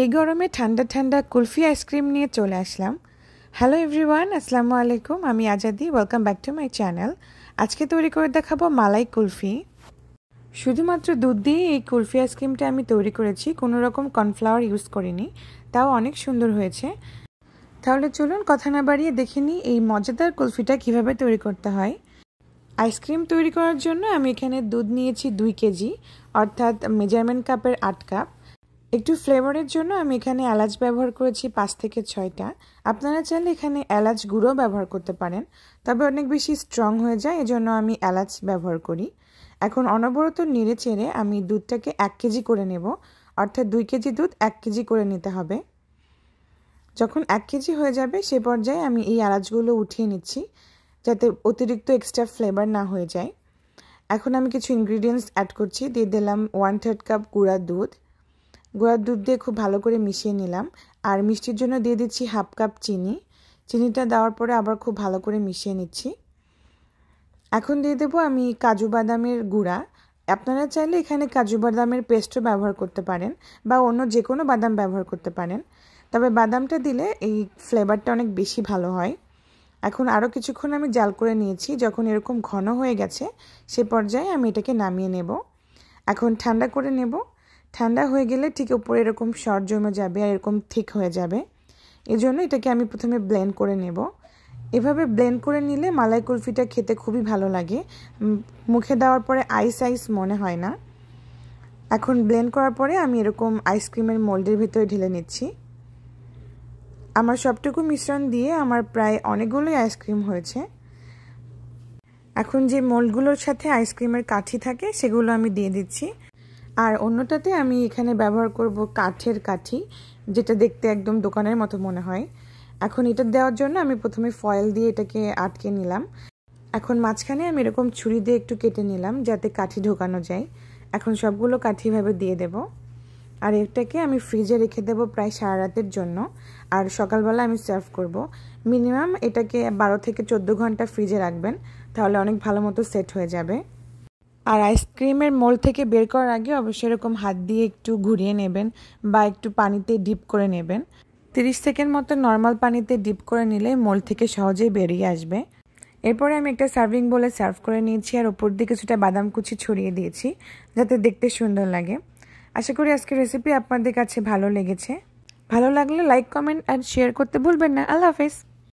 এই গরমে ঠান্ডা ঠান্ডা কুলফি আইসক্রিম নিয়ে চলে আসলাম। হ্যালো এভরিওয়ান, আসসালামু আলাইকুম। আমি Azadi, welcome back to my channel. আজকে তৈরি করে দেখাবো মালাই কুলফি। শুধুমাত্র দুধ দিয়ে এই কুলফি আইসক্রিমটা আমি তৈরি করেছি, কোনো রকম কর্নফ্লাওয়ার ইউজ করিনি, তাও অনেক সুন্দর হয়েছে। তাহলে চলুন কথা না বাড়িয়ে দেখে নিই এই মজাদার কুলফিটা কিভাবে তৈরি করতে হয়। আইসক্রিম তৈরি করার জন্য আমি এখানে দুধ নিয়েছি 2 কেজি, অর্থাৎ মেজারমেন্ট কাপের 8 কাপ। একটু ফ্লেভারের জন্য আমি এখানে এলাচ ব্যবহার করেছি 5 থেকে 6টা। আপনারা চাইলে এখানে এলাচ গুঁড়ো ব্যবহার করতে পারেন, তবে অনেক বেশি স্ট্রং হয়ে যায়, এজন্য আমি এলাচ ব্যবহার করি। এখন অনবরত নেড়ে চেড়ে আমি দুধটাকে 1 কেজি করে নেব, অর্থাৎ 2 কেজি দুধ 1 কেজি করে নিতে হবে। যখন 1 কেজি হয়ে যাবে সে পর্যায়ে আমি এই এলাচগুলো উঠিয়ে নিচ্ছি, যাতে অতিরিক্ত এক্সট্রা ফ্লেভার না হয়ে যায়। এখন আমি কিছু ইনগ্রিডিয়েন্টস অ্যাড করছি। দিয়ে দিলাম 1/3 কাপ গুঁড়া দুধ। গুঁড়া দুধ দিয়ে খুব ভালো করে মিশিয়ে নিলাম। আর মিষ্টির জন্য দিয়ে দিচ্ছি 1/2 কাপ চিনি। চিনিটা দেওয়ার পরে আবার খুব ভালো করে মিশিয়ে নিচ্ছি। এখন দিয়ে দেবো আমি কাজু বাদামের গুঁড়া। আপনারা চাইলে এখানে কাজু বাদামের পেস্টও ব্যবহার করতে পারেন, বা অন্য যে কোনো বাদাম ব্যবহার করতে পারেন, তবে বাদামটা দিলে এই ফ্লেভারটা অনেক বেশি ভালো হয়। এখন আরও কিছুক্ষণ আমি জাল করে নিয়েছি। যখন এরকম ঘন হয়ে গেছে সে পর্যায়ে আমি এটাকে নামিয়ে নেব। এখন ঠান্ডা করে নেব। ঠান্ডা হয়ে গেলে ঠিক উপরে এরকম সর জমে যাবে আর এরকম ঠিক হয়ে যাবে। এজন্য এটাকে আমি প্রথমে ব্লেন্ড করে নেব। এভাবে ব্লেন্ড করে নিলে মালাই কুলফিটা খেতে খুবই ভালো লাগে, মুখে দেওয়ার পরে আইস আইস মনে হয় না। এখন ব্লেন্ড করার পরে আমি এরকম আইসক্রিমের মোল্ডের ভিতরে ঢেলে নিচ্ছি। আমার সবটুকু মিশ্রণ দিয়ে আমার প্রায় অনেকগুলোই আইসক্রিম হয়েছে। এখন যে মোল্ডগুলোর সাথে আইসক্রিমের কাঠি থাকে সেগুলো আমি দিয়ে দিচ্ছি। আর অন্যটাতে আমি এখানে ব্যবহার করব কাঠের কাঠি, যেটা দেখতে একদম দোকানের মতো মনে হয়। এখন এটা দেওয়ার জন্য আমি প্রথমে ফয়েল দিয়ে এটাকে আটকে নিলাম। এখন মাঝখানে আমি এরকম ছুরি দিয়ে একটু কেটে নিলাম যাতে কাঠি ঢোকানো যায়। এখন সবগুলো কাঠি ভাবে দিয়ে দেব। আর এটাকে আমি ফ্রিজে রেখে দেব প্রায় সারা রাতের জন্য। আর সকালবেলা আমি সার্ভ করব। মিনিমাম এটাকে 12 থেকে 14 ঘন্টা ফ্রিজে রাখবেন, তাহলে অনেক ভালো মতো সেট হয়ে যাবে। আর আইসক্রিমের মোল্ড থেকে বের করার আগে অবশ্যই এরকম হাত দিয়ে একটু ঘুরিয়ে নেবেন বা একটু পানিতে ডিপ করে নেবেন। 30 সেকেন্ড মতো নর্মাল পানিতে ডিপ করে নিলে মোল্ড থেকে সহজেই বেরিয়ে আসবে। এরপরে আমি একটা সার্ভিং বলে সার্ভ করে নিয়েছি, আর ওপর দিয়ে কিছুটা বাদাম কুচি ছড়িয়ে দিয়েছি যাতে দেখতে সুন্দর লাগে। আশা করি আজকের রেসিপি আপনাদের কাছে ভালো লেগেছে। ভালো লাগলে লাইক, কমেন্ট আর শেয়ার করতে ভুলবেন না। আল্লাহ হাফেজ।